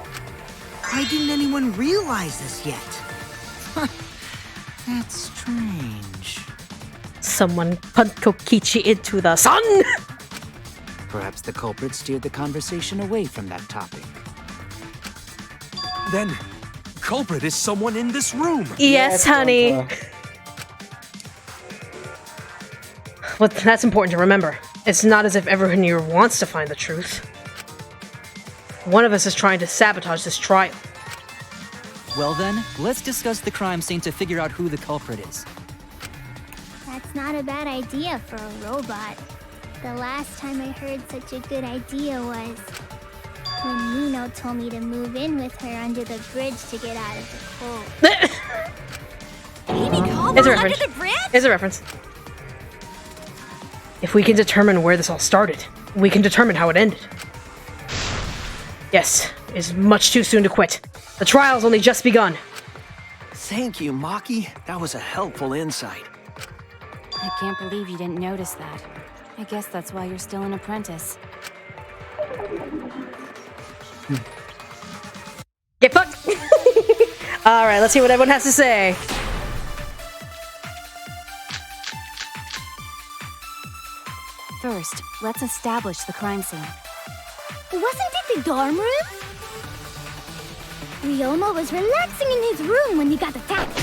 S1: Why didn't anyone realize this yet? That's strange.
S4: Someone punt Kokichi into the sun!
S2: Perhaps the culprit steered the conversation away from that topic.
S8: Then, culprit is someone in this room.
S4: Yes, honey. Well, that's important to remember. It's not as if everyone here wants to find the truth. One of us is trying to sabotage this trial.
S9: Well then, let's discuss the crime scene to figure out who the culprit is.
S13: That's not a bad idea for a robot. The last time I heard such a good idea was when Nino told me to move in with her under the bridge to get out of the cold.
S3: Amy called
S4: It's a
S3: her under
S4: reference.
S3: the bridge?
S4: It's a reference. If we can determine where this all started, we can determine how it ended. Yes, it's much too soon to quit. The trial's only just begun.
S6: Thank you, Maki. That was a helpful insight.
S10: I can't believe you didn't notice that. I guess that's why you're still an apprentice.
S4: Get fucked! Alright, let's see what everyone has to say.
S10: First, let's establish the crime scene.
S13: Wasn't it the dorm room? Ryoma was relaxing in his room when he got attacked.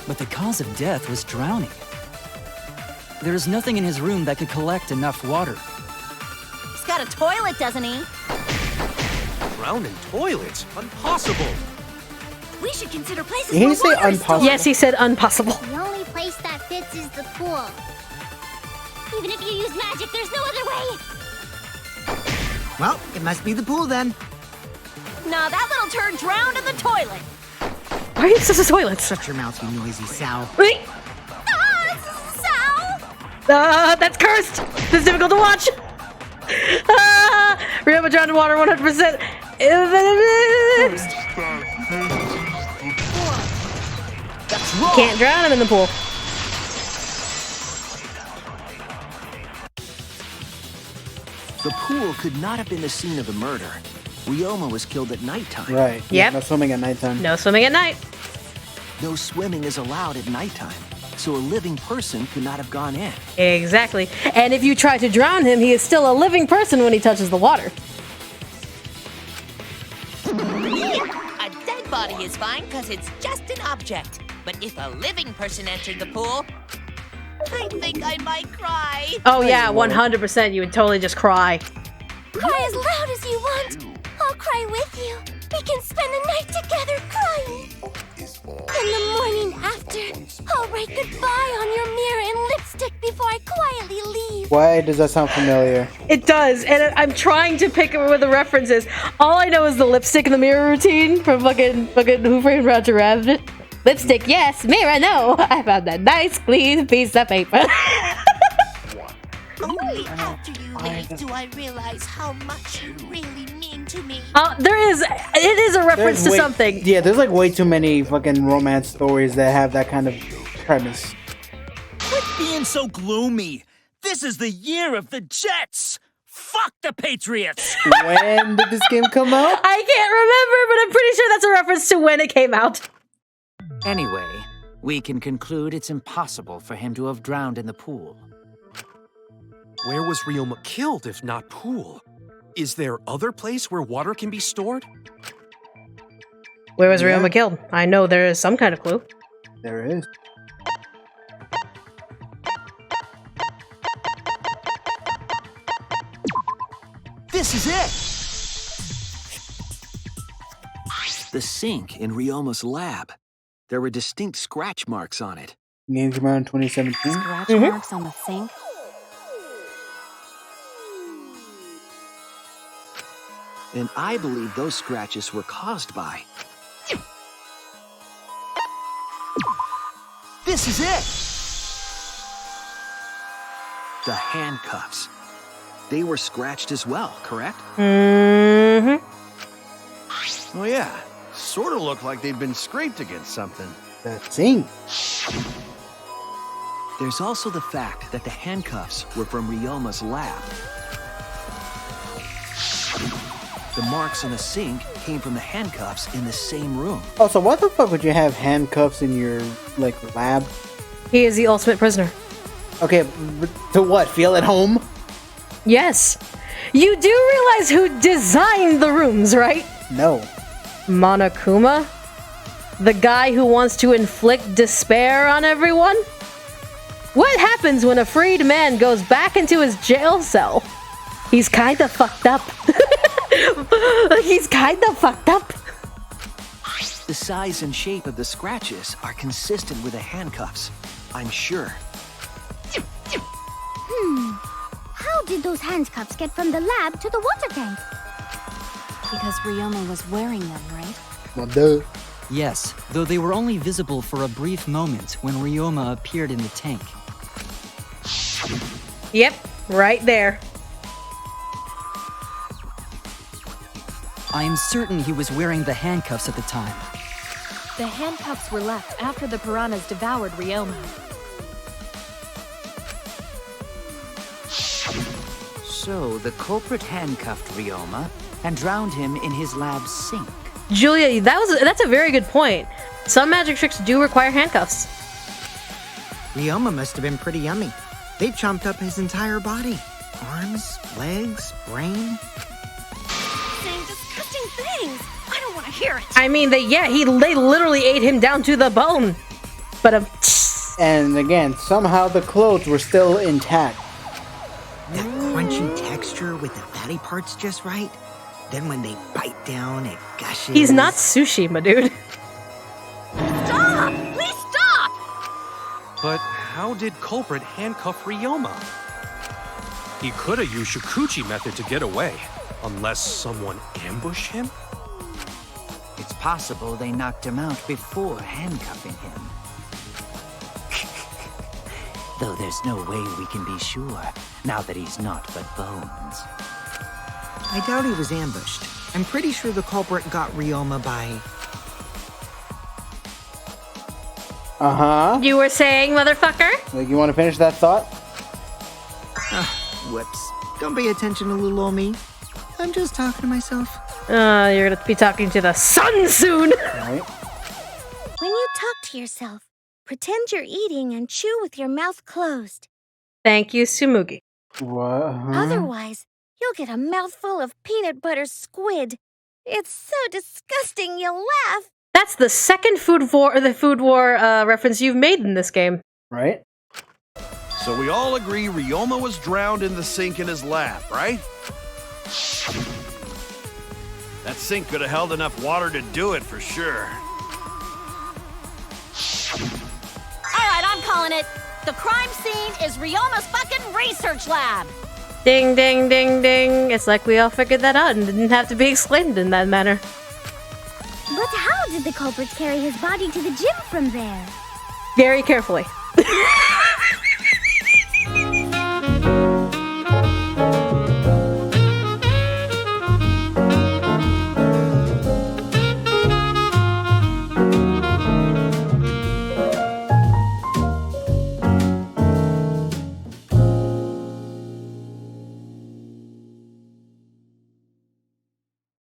S9: But the cause of death was drowning. There is nothing in his room that could collect enough water.
S3: He's got a toilet, doesn't he?
S8: Drown in toilets? Impossible.
S3: We should consider places
S12: Did he
S3: where
S12: say
S3: water is
S12: impossible?
S3: stored.
S4: Yes, he said impossible.
S13: The only place that fits is the pool. Even if you use magic, there's no other way.
S1: Well, it must be the pool then.
S3: Nah, that little turd drowned in the toilet.
S4: Why are you such a toilet?
S1: Shut your mouth, you noisy sow.
S4: Wait!
S3: Sal!
S4: That's cursed! This is difficult to watch! Ryoma drowned in water 100%. Can't drown him in the pool.
S6: The pool could not have been the scene of the murder. Ryoma was killed at nighttime.
S12: Right.
S4: Yep.
S12: No swimming at nighttime.
S4: No swimming at night.
S6: No swimming is allowed at nighttime, so a living person could not have gone in.
S4: Exactly. And if you try to drown him, he is still a living person when he touches the water.
S11: A dead body is fine because it's just an object. But if a living person entered the pool, I think I might cry.
S4: Oh yeah, 100%. You would totally just cry.
S13: Cry as loud as you want. I'll cry with you. We can spend the night together crying. And the morning after, I'll write goodbye on your mirror in lipstick before I quietly leave.
S12: Why does that sound familiar?
S4: It does, and I'm trying to pick where the reference is. All I know is the lipstick in the mirror routine from fucking Who Framed Roger Rabbit. Lipstick, yes. Mirror, no. I found a nice, clean piece of paper.
S11: Only after you leave do I realize how much you really mean to me.
S4: It is a reference to something.
S12: Yeah, there's like way too many fucking romance stories that have that kind of premise.
S14: Quit being so gloomy. This is the year of the Jets. Fuck the Patriots.
S12: When did this game come out?
S4: I can't remember, but I'm pretty sure that's a reference to when it came out.
S2: Anyway, we can conclude it's impossible for him to have drowned in the pool.
S8: Where was Ryoma killed if not pool? Is there other place where water can be stored?
S4: Where was Ryoma killed? I know there is some kind of clue.
S12: There is.
S6: This is it! The sink in Ryoma's lab. There were distinct scratch marks on it.
S12: Game came out in 2017.
S10: Scratch marks on the sink?
S6: And I believe those scratches were caused by... This is it! The handcuffs. They were scratched as well, correct?
S4: Mm-hmm.
S5: Oh yeah, sort of look like they've been scraped against something.
S12: The sink.
S6: There's also the fact that the handcuffs were from Ryoma's lab. The marks on the sink came from the handcuffs in the same room.
S12: Oh, so why the fuck would you have handcuffs in your, like, lab?
S4: He is the ultimate prisoner.
S12: Okay, but to what? Feel at home?
S4: Yes. You do realize who designed the rooms, right?
S12: No.
S4: Monokuma? The guy who wants to inflict despair on everyone? What happens when a freed man goes back into his jail cell? He's kinda fucked up. He's kinda fucked up.
S6: The size and shape of the scratches are consistent with the handcuffs, I'm sure.
S13: How did those handcuffs get from the lab to the water tank?
S10: Because Ryoma was wearing them, right?
S12: Well, duh.
S9: Yes, though they were only visible for a brief moment when Ryoma appeared in the tank.
S4: Yep, right there.
S9: I am certain he was wearing the handcuffs at the time.
S10: The handcuffs were left after the piranhas devoured Ryoma.
S2: So the culprit handcuffed Ryoma and drowned him in his lab sink.
S4: Julia, that's a very good point. Some magic tricks do require handcuffs.
S1: Ryoma must have been pretty yummy. They chomped up his entire body. Arms, legs, brain.
S3: Saying disgusting things. I don't want to hear it.
S4: I mean, they literally ate him down to the bone. But
S12: And again, somehow the clothes were still intact.
S1: That crunchy texture with the fatty parts just right. Then when they bite down, it gushes.
S4: He's not sushi, my dude.
S3: Stop! Please stop!
S8: But how did culprit handcuff Ryoma? He could have used Kokichi method to get away, unless someone ambushed him?
S1: possible they knocked him out before handcuffing him. Though there's no way we can be sure, now that he's not but bones. I doubt he was ambushed. I'm pretty sure the culprit got Ryoma by...
S12: Uh-huh.
S4: You were saying, motherfucker?
S12: Like, you want to finish that thought?
S1: Whoops. Don't pay attention to little old me. I'm just talking to myself.
S4: You're gonna be talking to the sun soon!
S12: Right.
S13: When you talk to yourself, pretend you're eating and chew with your mouth closed.
S4: Thank you, Sumugi.
S12: What?
S13: Otherwise, you'll get a mouthful of peanut butter squid. It's so disgusting you'll laugh.
S4: That's the second food war reference you've made in this game.
S12: Right?
S5: So we all agree Ryoma was drowned in the sink in his lab, right? That sink could have held enough water to do it for sure.
S3: All right, I'm calling it. The crime scene is Ryoma's fucking research lab.
S4: Ding, ding, ding, ding. It's like we all figured that out and didn't have to be explained in that manner.
S13: But how did the culprit carry his body to the gym from there?
S4: Very carefully.